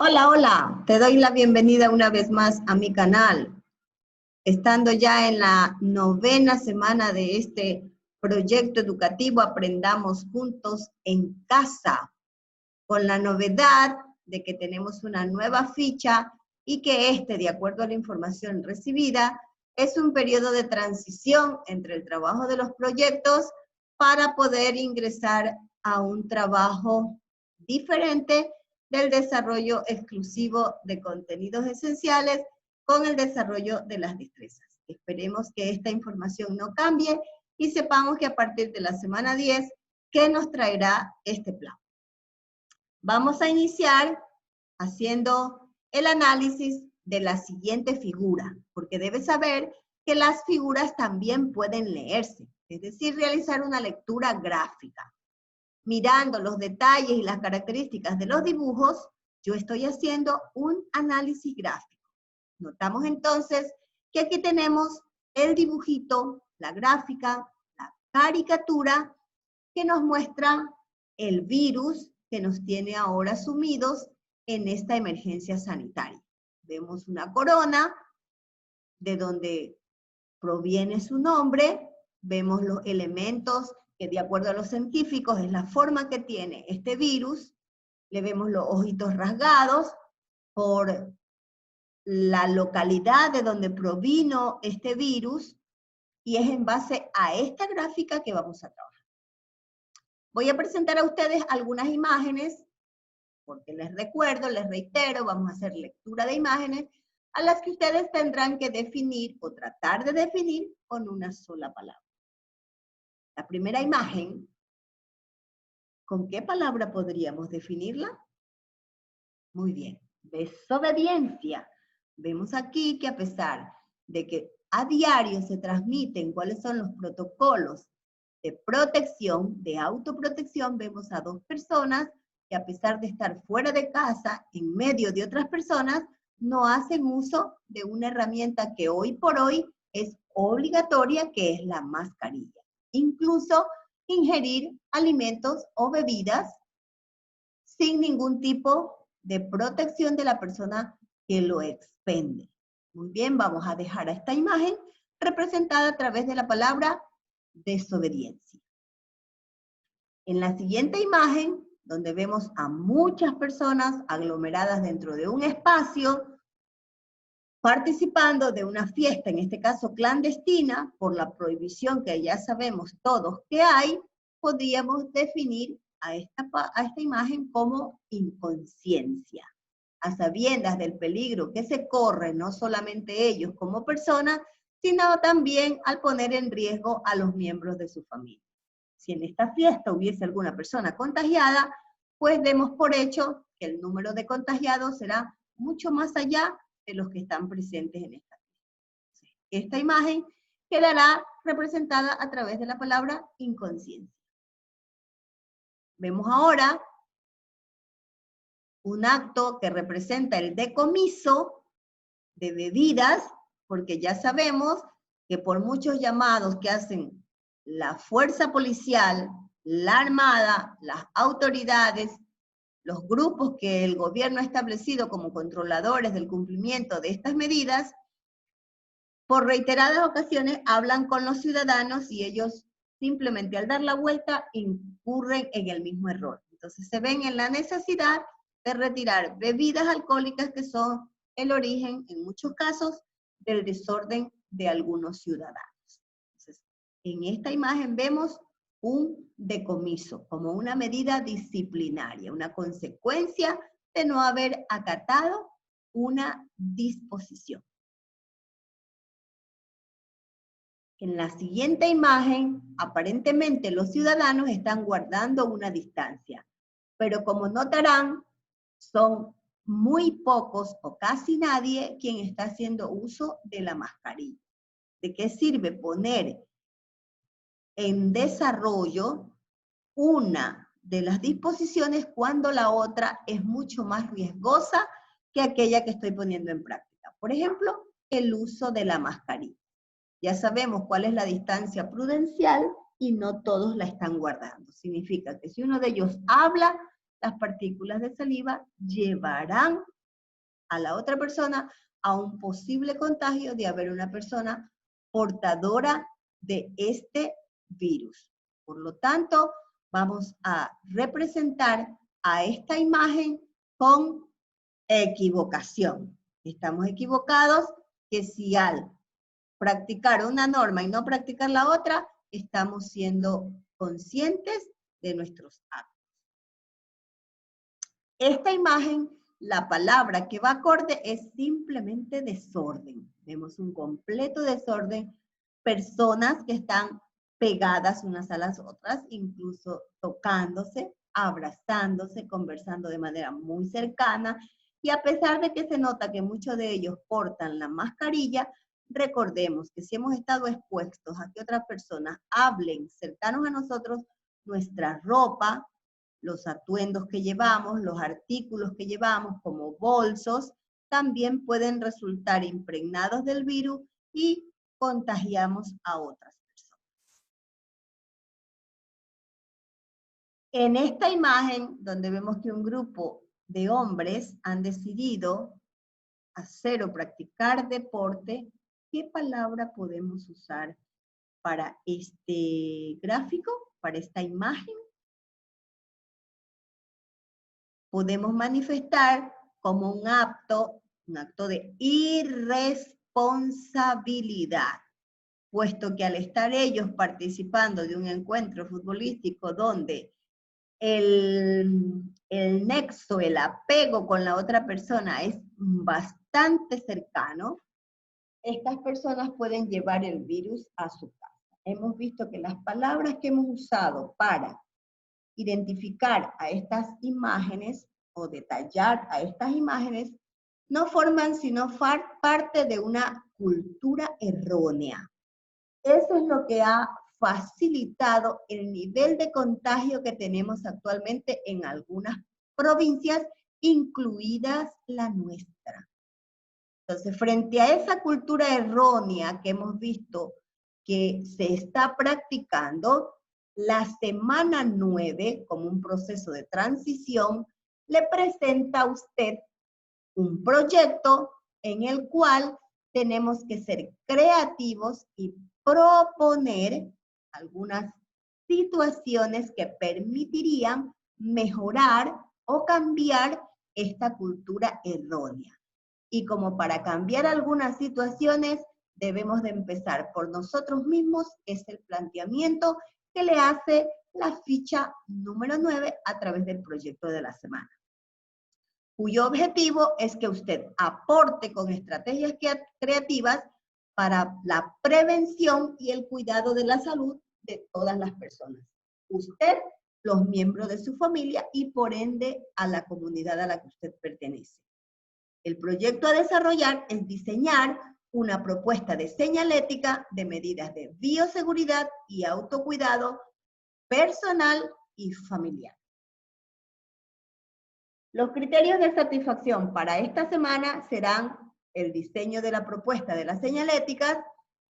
Hola, hola, te doy la bienvenida una vez más a mi canal. Estando ya en la 9ª semana de este proyecto educativo Aprendamos Juntos en Casa, con la novedad de que tenemos una nueva ficha y que de acuerdo a la información recibida, es un periodo de transición entre el trabajo de los proyectos para poder ingresar a un trabajo diferente del desarrollo exclusivo de contenidos esenciales con el desarrollo de las destrezas. Esperemos que esta información no cambie y sepamos que a partir de la semana 10, ¿qué nos traerá este plan? Vamos a iniciar haciendo el análisis de la siguiente figura, porque debes saber que las figuras también pueden leerse, es decir, realizar una lectura gráfica. Mirando los detalles y las características de los dibujos, yo estoy haciendo un análisis gráfico. Notamos entonces que aquí tenemos el dibujito, la gráfica, la caricatura que nos muestra el virus que nos tiene ahora sumidos en esta emergencia sanitaria. Vemos una corona de donde proviene su nombre, vemos los elementos que de acuerdo a los científicos es la forma que tiene este virus, le vemos los ojitos rasgados por la localidad de donde provino este virus y es en base a esta gráfica que vamos a trabajar. Voy a presentar a ustedes algunas imágenes, porque les recuerdo, les reitero, vamos a hacer lectura de imágenes, a las que ustedes tendrán que definir o tratar de definir con una sola palabra. La primera imagen, ¿con qué palabra podríamos definirla? Muy bien, desobediencia. Vemos aquí que a pesar de que a diario se transmiten cuáles son los protocolos de protección, de autoprotección, vemos a dos personas que a pesar de estar fuera de casa, en medio de otras personas, no hacen uso de una herramienta que hoy por hoy es obligatoria, que es la mascarilla. Incluso ingerir alimentos o bebidas sin ningún tipo de protección de la persona que lo expende. Muy bien, vamos a dejar a esta imagen representada a través de la palabra desobediencia. En la siguiente imagen, donde vemos a muchas personas aglomeradas dentro de un espacio, participando de una fiesta, en este caso clandestina, por la prohibición que ya sabemos todos que hay, podríamos definir a esta imagen como inconsciencia, a sabiendas del peligro que se corre, no solamente ellos como personas, sino también al poner en riesgo a los miembros de su familia. Si en esta fiesta hubiese alguna persona contagiada, pues demos por hecho que el número de contagiados será mucho más allá de los que están presentes en esta fiesta. Esta imagen quedará representada a través de la palabra inconsciencia. Vemos ahora un acto que representa el decomiso de bebidas, porque ya sabemos que por muchos llamados que hacen la fuerza policial, la armada, las autoridades, los grupos que el gobierno ha establecido como controladores del cumplimiento de estas medidas, por reiteradas ocasiones hablan con los ciudadanos y ellos simplemente al dar la vuelta incurren en el mismo error. Entonces se ven en la necesidad de retirar bebidas alcohólicas que son el origen, en muchos casos, del desorden de algunos ciudadanos. Entonces, en esta imagen vemos un decomiso como una medida disciplinaria, una consecuencia de no haber acatado una disposición. En la siguiente imagen, aparentemente los ciudadanos están guardando una distancia, pero como notarán, son muy pocos o casi nadie quien está haciendo uso de la mascarilla. ¿De qué sirve poner en desarrollo una de las disposiciones cuando la otra es mucho más riesgosa que aquella que estoy poniendo en práctica? Por ejemplo, el uso de la mascarilla. Ya sabemos cuál es la distancia prudencial y no todos la están guardando. Significa que si uno de ellos habla, las partículas de saliva llevarán a la otra persona a un posible contagio de haber una persona portadora de este virus. Por lo tanto, vamos a representar a esta imagen con equivocación. Estamos equivocados que si al practicar una norma y no practicar la otra, estamos siendo conscientes de nuestros actos. Esta imagen, la palabra que va acorde es simplemente desorden. Vemos un completo desorden, personas que están pegadas unas a las otras, incluso tocándose, abrazándose, conversando de manera muy cercana, y a pesar de que se nota que muchos de ellos portan la mascarilla, recordemos que si hemos estado expuestos a que otras personas hablen cercanos a nosotros, nuestra ropa, los atuendos que llevamos, los artículos que llevamos como bolsos, también pueden resultar impregnados del virus y contagiamos a otras personas. En esta imagen, donde vemos que un grupo de hombres han decidido hacer o practicar deporte, ¿qué palabra podemos usar para este gráfico, para esta imagen? Podemos manifestar como un acto de irresponsabilidad, puesto que al estar ellos participando de un encuentro futbolístico donde el nexo, el apego con la otra persona es bastante cercano, estas personas pueden llevar el virus a su casa. Hemos visto que las palabras que hemos usado para identificar a estas imágenes o detallar a estas imágenes no forman sino parte de una cultura errónea. Eso es lo que ha facilitado el nivel de contagio que tenemos actualmente en algunas provincias, incluidas la nuestra. Entonces, frente a esa cultura errónea que hemos visto que se está practicando, la semana 9, como un proceso de transición, le presenta a usted un proyecto en el cual tenemos que ser creativos y proponer algunas situaciones que permitirían mejorar o cambiar esta cultura errónea. Y como para cambiar algunas situaciones, debemos de empezar por nosotros mismos, es el planteamiento que le hace la ficha número 9 a través del proyecto de la semana, cuyo objetivo es que usted aporte con estrategias creativas para la prevención y el cuidado de la salud de todas las personas. Usted, los miembros de su familia y por ende a la comunidad a la que usted pertenece. El proyecto a desarrollar es diseñar una propuesta de señalética de medidas de bioseguridad y autocuidado personal y familiar. Los criterios de satisfacción para esta semana serán el diseño de la propuesta de las señaléticas,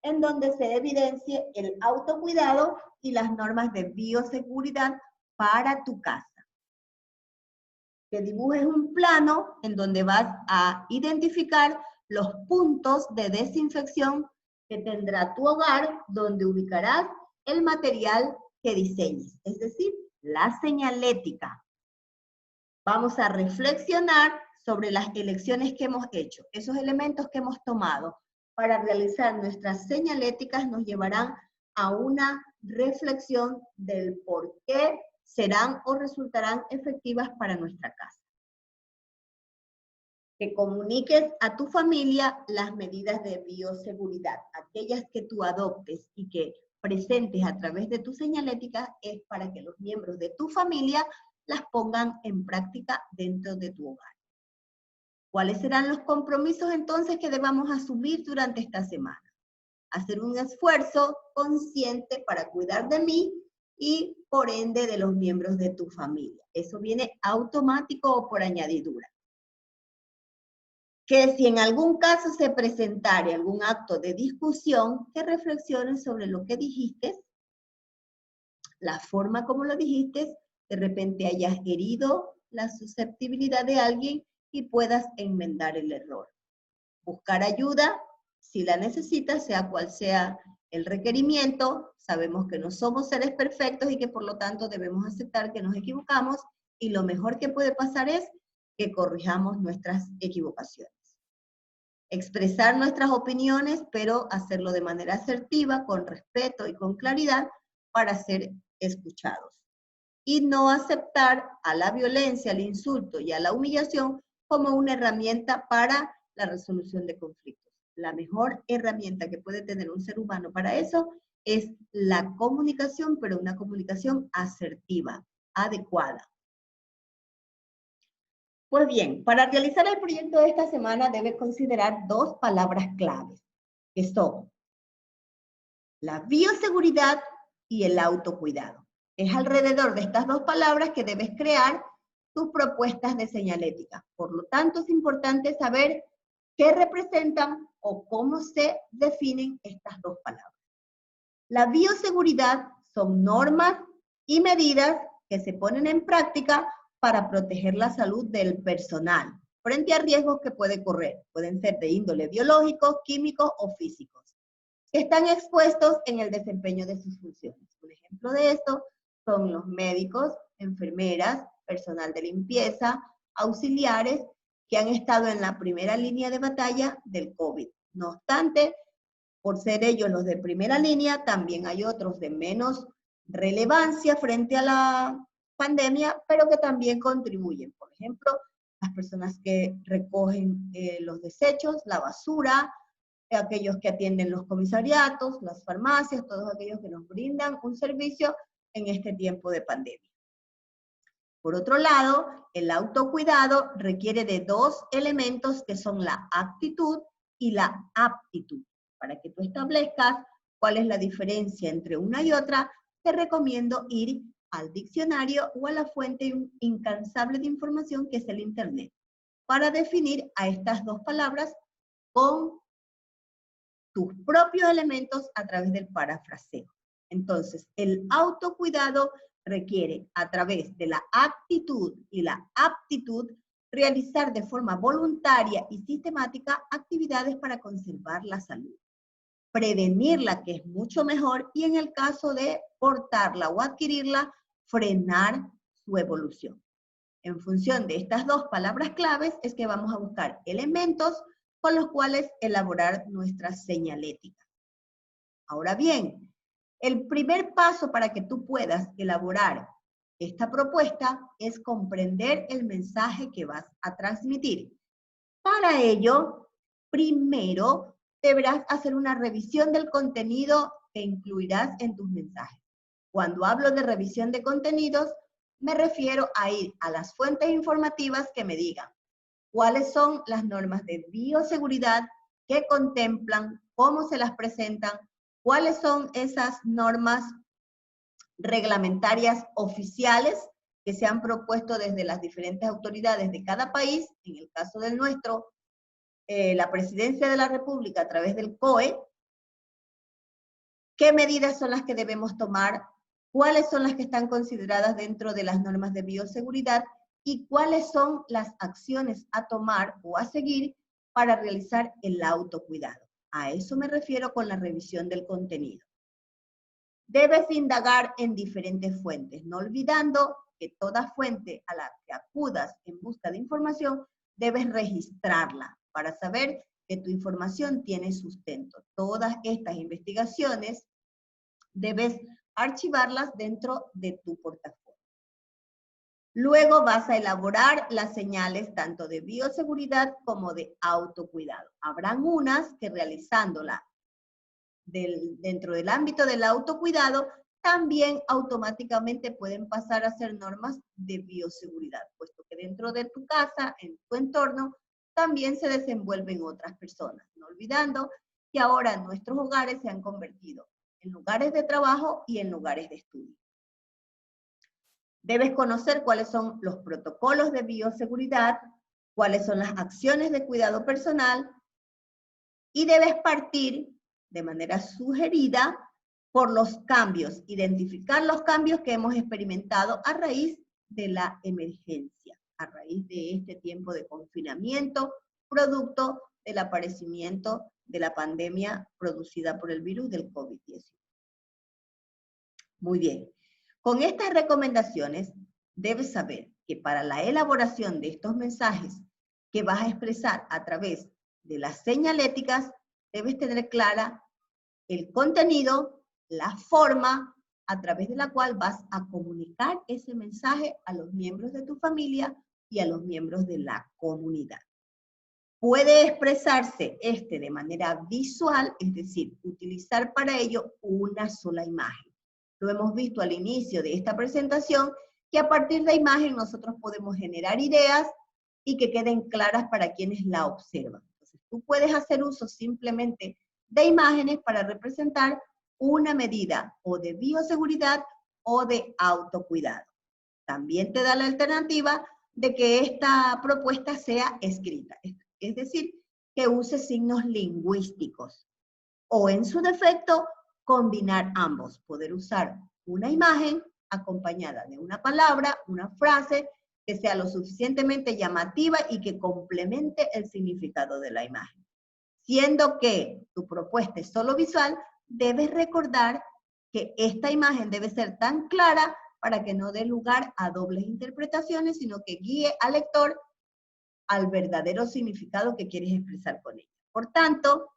en donde se evidencie el autocuidado y las normas de bioseguridad para tu casa. Que dibujes un plano en donde vas a identificar los puntos de desinfección que tendrá tu hogar, donde ubicarás el material que diseñes, es decir, la señalética. Vamos a reflexionar sobre las elecciones que hemos hecho. Esos elementos que hemos tomado para realizar nuestras señaléticas nos llevarán a una reflexión del por qué serán o resultarán efectivas para nuestra casa. Que comuniques a tu familia las medidas de bioseguridad, aquellas que tú adoptes y que presentes a través de tu señalética, es para que los miembros de tu familia las pongan en práctica dentro de tu hogar. ¿Cuáles serán los compromisos entonces que debamos asumir durante esta semana? Hacer un esfuerzo consciente para cuidar de mí y por ende de los miembros de tu familia. Eso viene automático o por añadidura. Que si en algún caso se presentare algún acto de discusión, que reflexiones sobre lo que dijiste, la forma como lo dijiste, de repente hayas herido la susceptibilidad de alguien y puedas enmendar el error. Buscar ayuda, si la necesitas, sea cual sea el requerimiento. Sabemos que no somos seres perfectos y que por lo tanto debemos aceptar que nos equivocamos, y lo mejor que puede pasar es que corrijamos nuestras equivocaciones. Expresar nuestras opiniones, pero hacerlo de manera asertiva, con respeto y con claridad para ser escuchados. Y no aceptar a la violencia, al insulto y a la humillación como una herramienta para la resolución de conflictos. La mejor herramienta que puede tener un ser humano para eso es la comunicación, pero una comunicación asertiva, adecuada. Pues bien, para realizar el proyecto de esta semana debes considerar 2 palabras claves, que son la bioseguridad y el autocuidado. Es alrededor de estas 2 palabras que debes crear tus propuestas de señalética. Por lo tanto, es importante saber qué representan o cómo se definen estas 2 palabras. La bioseguridad son normas y medidas que se ponen en práctica para proteger la salud del personal frente a riesgos que puede correr. Pueden ser de índole biológico, químico o físicos, que están expuestos en el desempeño de sus funciones. Un ejemplo de esto son los médicos, enfermeras, personal de limpieza, auxiliares, que han estado en la primera línea de batalla del COVID. No obstante, por ser ellos los de primera línea, también hay otros de menos relevancia frente a la pandemia, pero que también contribuyen. Por ejemplo, las personas que recogen los desechos, la basura, aquellos que atienden los comisariatos, las farmacias, todos aquellos que nos brindan un servicio en este tiempo de pandemia. Por otro lado, el autocuidado requiere de 2 elementos que son la actitud y la aptitud. Para que tú establezcas cuál es la diferencia entre una y otra, te recomiendo ir al diccionario o a la fuente incansable de información que es el Internet, para definir a estas 2 palabras con tus propios elementos a través del parafraseo. Entonces, el autocuidado requiere, a través de la actitud y la aptitud, realizar de forma voluntaria y sistemática actividades para conservar la salud. Prevenirla, que es mucho mejor, y en el caso de portarla o adquirirla, frenar su evolución. En función de estas 2 palabras claves es que vamos a buscar elementos con los cuales elaborar nuestra señalética. Ahora bien, el primer paso para que tú puedas elaborar esta propuesta es comprender el mensaje que vas a transmitir. Para ello, primero deberás hacer una revisión del contenido que incluirás en tus mensajes. Cuando hablo de revisión de contenidos, me refiero a ir a las fuentes informativas que me digan cuáles son las normas de bioseguridad que contemplan, cómo se las presentan, cuáles son esas normas reglamentarias oficiales que se han propuesto desde las diferentes autoridades de cada país. En el caso del nuestro, la Presidencia de la República a través del COE. ¿Qué medidas son las que debemos tomar? ¿Cuáles son las que están consideradas dentro de las normas de bioseguridad? ¿Y cuáles son las acciones a tomar o a seguir para realizar el autocuidado? A eso me refiero con la revisión del contenido. Debes indagar en diferentes fuentes, no olvidando que toda fuente a la que acudas en busca de información, debes registrarla para saber que tu información tiene sustento. Todas estas investigaciones debes archivarlas dentro de tu portafolio. Luego vas a elaborar las señales tanto de bioseguridad como de autocuidado. Habrán unas que realizándola dentro del ámbito del autocuidado, también automáticamente pueden pasar a ser normas de bioseguridad, puesto que dentro de tu casa, en tu entorno, también se desenvuelven otras personas. No olvidando que ahora nuestros hogares se han convertido en lugares de trabajo y en lugares de estudio. Debes conocer cuáles son los protocolos de bioseguridad, cuáles son las acciones de cuidado personal, y debes partir de manera sugerida por los cambios, identificar los cambios que hemos experimentado a raíz de la emergencia, a raíz de este tiempo de confinamiento, producto del aparecimiento de la pandemia producida por el virus del COVID-19. Muy bien. Con estas recomendaciones, debes saber que para la elaboración de estos mensajes que vas a expresar a través de las señaléticas, debes tener clara el contenido, la forma a través de la cual vas a comunicar ese mensaje a los miembros de tu familia y a los miembros de la comunidad. Puede expresarse de manera visual, es decir, utilizar para ello una sola imagen. Lo hemos visto al inicio de esta presentación, que a partir de imagen nosotros podemos generar ideas y que queden claras para quienes la observan. Entonces, tú puedes hacer uso simplemente de imágenes para representar una medida o de bioseguridad o de autocuidado. También te da la alternativa de que esta propuesta sea escrita, es decir, que use signos lingüísticos o en su defecto combinar ambos, poder usar una imagen acompañada de una palabra, una frase que sea lo suficientemente llamativa y que complemente el significado de la imagen. Siendo que tu propuesta es solo visual, debes recordar que esta imagen debe ser tan clara para que no dé lugar a dobles interpretaciones, sino que guíe al lector al verdadero significado que quieres expresar con ella. Por tanto,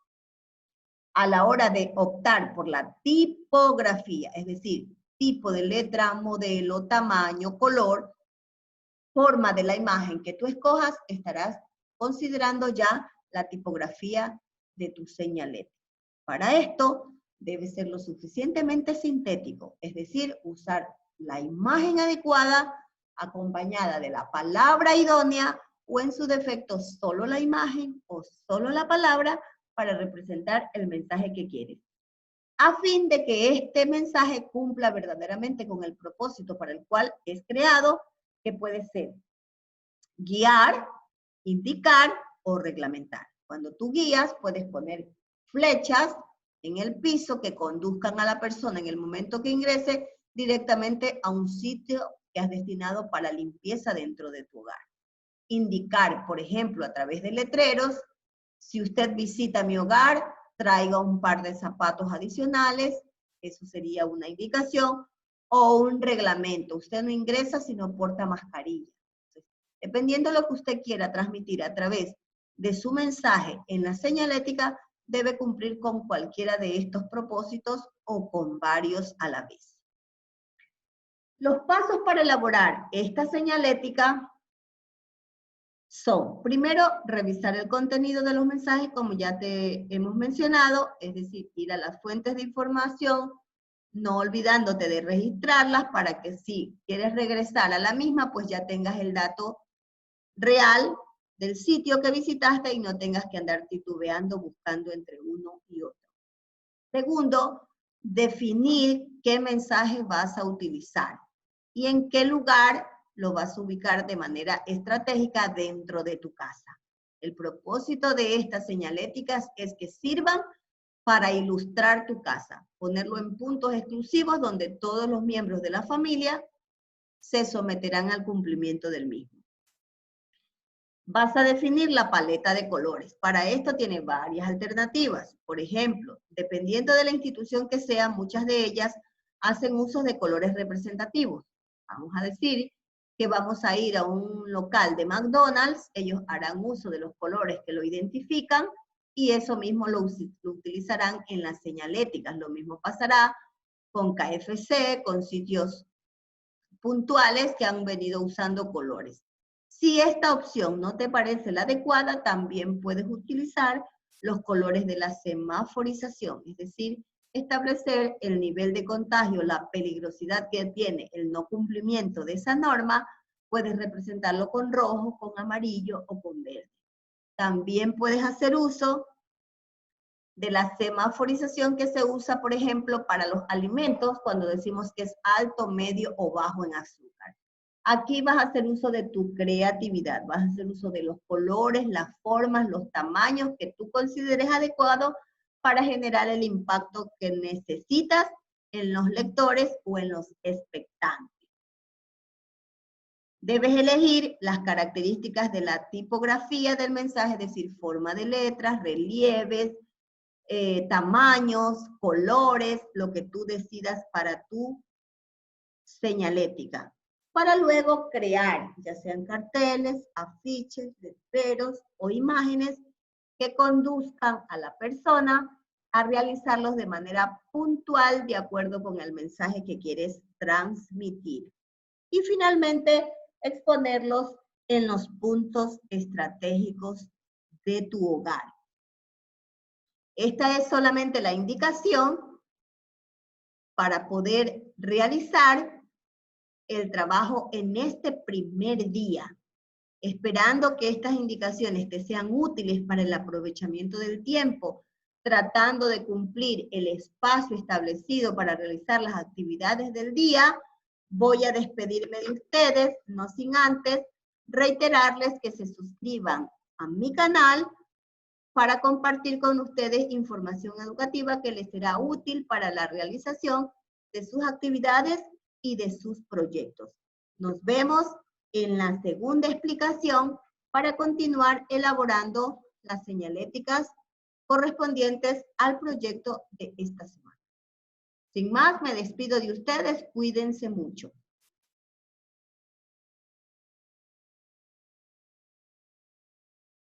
a la hora de optar por la tipografía, es decir, tipo de letra, modelo, tamaño, color, forma de la imagen que tú escojas, estarás considerando ya la tipografía de tu señalética. Para esto, debe ser lo suficientemente sintético, es decir, usar la imagen adecuada acompañada de la palabra idónea o en su defecto solo la imagen o solo la palabra para representar el mensaje que quieres, a fin de que este mensaje cumpla verdaderamente con el propósito para el cual es creado, que puede ser guiar, indicar o reglamentar. Cuando tú guías, puedes poner flechas en el piso que conduzcan a la persona en el momento que ingrese directamente a un sitio que has destinado para limpieza dentro de tu hogar. Indicar, por ejemplo, a través de letreros, si usted visita mi hogar, traiga un par de zapatos adicionales, eso sería una indicación, o un reglamento. Usted no ingresa si no porta mascarilla. Entonces, dependiendo de lo que usted quiera transmitir a través de su mensaje en la señalética, debe cumplir con cualquiera de estos propósitos o con varios a la vez. Los pasos para elaborar esta señalética son, primero, revisar el contenido de los mensajes, como ya te hemos mencionado, es decir, ir a las fuentes de información, no olvidándote de registrarlas para que si quieres regresar a la misma, pues ya tengas el dato real del sitio que visitaste y no tengas que andar titubeando buscando entre uno y otro. Segundo, definir qué mensaje vas a utilizar y en qué lugar lo vas a ubicar de manera estratégica dentro de tu casa. El propósito de estas señaléticas es que sirvan para ilustrar tu casa, ponerlo en puntos exclusivos donde todos los miembros de la familia se someterán al cumplimiento del mismo. Vas a definir la paleta de colores. Para esto tiene varias alternativas. Por ejemplo, dependiendo de la institución que sea, muchas de ellas hacen uso de colores representativos. Vamos a decir que vamos a ir a un local de McDonald's, ellos harán uso de los colores que lo identifican y eso mismo lo utilizarán en las señaléticas. Lo mismo pasará con KFC, con sitios puntuales que han venido usando colores. Si esta opción no te parece la adecuada, también puedes utilizar los colores de la semaforización, es decir, establecer el nivel de contagio, la peligrosidad que tiene el no cumplimiento de esa norma, puedes representarlo con rojo, con amarillo o con verde. También puedes hacer uso de la semaforización que se usa, por ejemplo, para los alimentos, cuando decimos que es alto, medio o bajo en azúcar. Aquí vas a hacer uso de tu creatividad, vas a hacer uso de los colores, las formas, los tamaños que tú consideres adecuados para generar el impacto que necesitas en los lectores o en los expectantes. Debes elegir las características de la tipografía del mensaje, es decir, forma de letras, relieves, tamaños, colores, lo que tú decidas para tu señalética, para luego crear, ya sean carteles, afiches, letreros o imágenes que conduzcan a la persona a realizarlos de manera puntual de acuerdo con el mensaje que quieres transmitir. Y finalmente, exponerlos en los puntos estratégicos de tu hogar. Esta es solamente la indicación para poder realizar el trabajo en este primer día, esperando que estas indicaciones te sean útiles para el aprovechamiento del tiempo, tratando de cumplir el espacio establecido para realizar las actividades del día. Voy a despedirme de ustedes, no sin antes reiterarles que se suscriban a mi canal para compartir con ustedes información educativa que les será útil para la realización de sus actividades y de sus proyectos. Nos vemos en la segunda explicación para continuar elaborando las señaléticas correspondientes al proyecto de esta semana. Sin más, me despido de ustedes. Cuídense mucho.